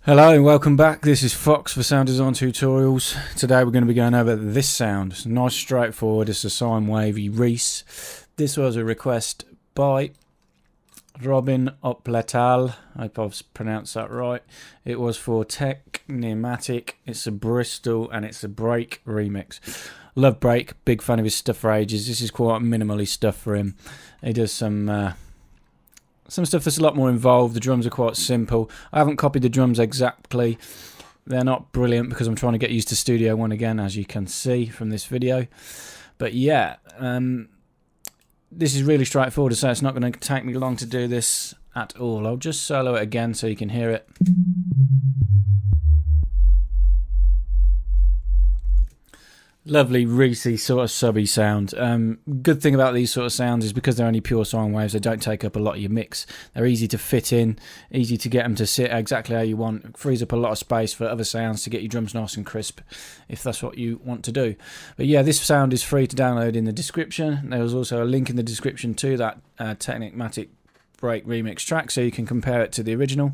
Hello and welcome back. This is Fox for Sound Design Tutorials. Today we're going to be going over this sound. It's nice, straightforward. It's a sine wavy Reese. This was a request by Robin Opletal. I hope I've pronounced that right. It was for Technimatic. It's a Bristol and it's a Break remix. Love Break. Big fan of his stuff for ages. This is quite minimally stuff for him. He does some stuff that's a lot more involved. The drums are quite simple. I haven't copied the drums exactly. They're not brilliant because I'm trying to get used to Studio One again, as you can see from this video. But yeah, this is really straightforward, so it's not going to take me long to do this at all. I'll just solo it again so you can hear it. Lovely, Reese sort of subby sound. Good thing about these sort of sounds is because they're only pure sine waves, they don't take up a lot of your mix. They're easy to fit in, easy to get them to sit exactly how you want. It frees up a lot of space for other sounds to get your drums nice and crisp, if that's what you want to do. But yeah, this sound is free to download in the description. There was also a link in the description to that Technimatic Break remix track, so you can compare it to the original.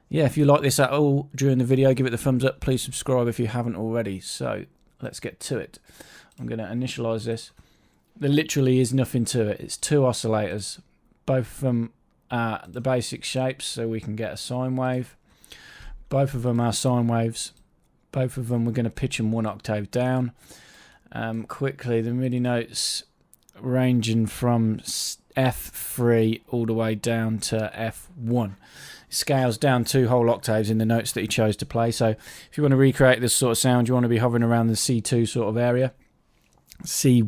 Yeah, if you like this at all during the video, give it the thumbs up. Please subscribe if you haven't already. So let's get to it. I'm going to initialize this. There literally is nothing to it. It's two oscillators, both of them are the basic shapes, so we can get a sine wave. Both of them are sine waves. Both of them we're going to pitch them 1 octave down. Quickly, the MIDI notes ranging from F3 all the way down to F1. Scales down 2 whole octaves in the notes that he chose to play. So if you want to recreate this sort of sound, you want to be hovering around the C2 sort of area. C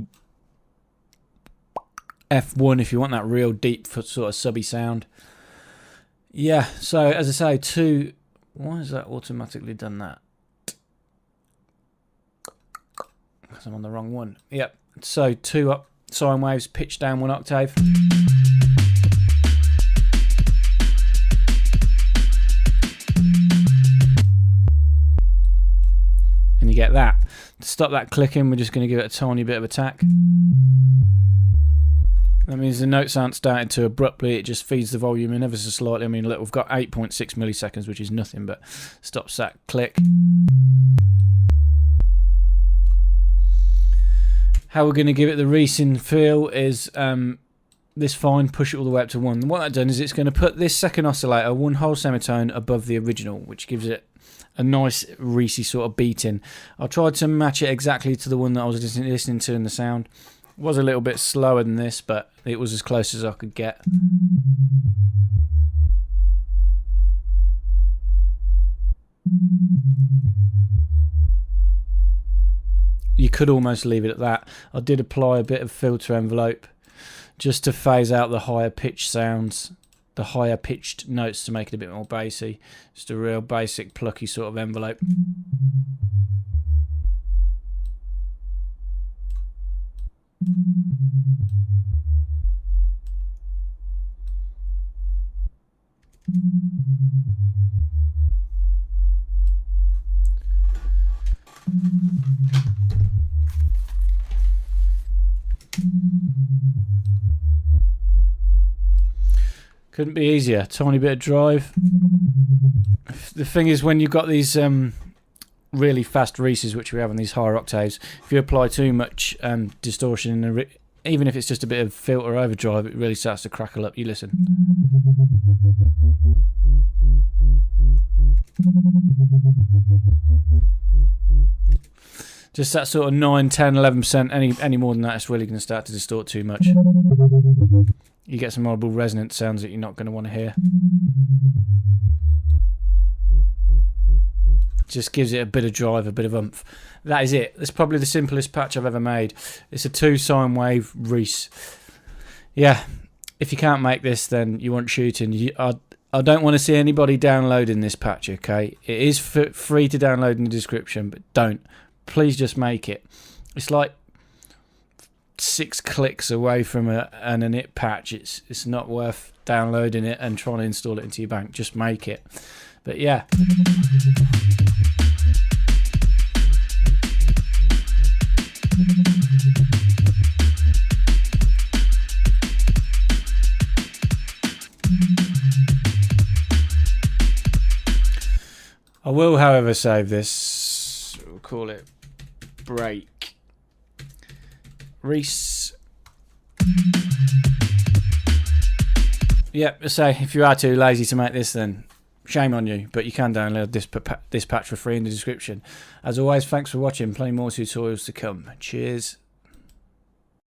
F1 if you want that real deep sort of subby sound. Yeah, so as I say, why has that automatically done that? Because I'm on the wrong one. Yep, so 2 sine waves pitched down 1 octave. And you get that. To stop that clicking, we're just going to give it a tiny bit of attack. That means the notes aren't starting to abruptly, it just feeds the volume in ever so slightly. I mean, look, we've got 8.6 milliseconds, which is nothing, but stops that click. How we're going to give it the Reese-in feel is this fine, push it all the way up to 1. And what that's done is it's going to put this second oscillator 1 whole semitone above the original, which gives it a nice Reese sort of beat in. I tried to match it exactly to the one that I was listening to in the sound. It was a little bit slower than this, but it was as close as I could get. You could almost leave it at that. I did apply a bit of filter envelope just to phase out the higher pitch sounds, the higher pitched notes, to make it a bit more bassy. Just a real basic plucky sort of envelope. Couldn't be easier. Tiny bit of drive. The thing is, when you've got these really fast Reeses, which we have on these higher octaves, if you apply too much distortion in even if it's just a bit of filter overdrive, it really starts to crackle up. You listen. Just that sort of 9, 10, 11%, any more than that, it's really going to start to distort too much. You get some horrible resonant sounds that you're not going to want to hear. Just gives it a bit of drive, a bit of oomph. That is it. That's probably the simplest patch I've ever made. It's a 2 sine wave Reese. Yeah, if you can't make this, then you want shooting. I don't want to see anybody downloading this patch, okay? It is free to download in the description, but don't. Please just make it. It's like 6 clicks away from an init patch. It's not worth downloading it and trying to install it into your bank. Just make it. But yeah. I will, however, save this. We'll call it break. Reese. Yep, say if you are too lazy to make this, then shame on you, but you can download this patch for free in the description. As always, thanks for watching. Plenty more tutorials to come. Cheers.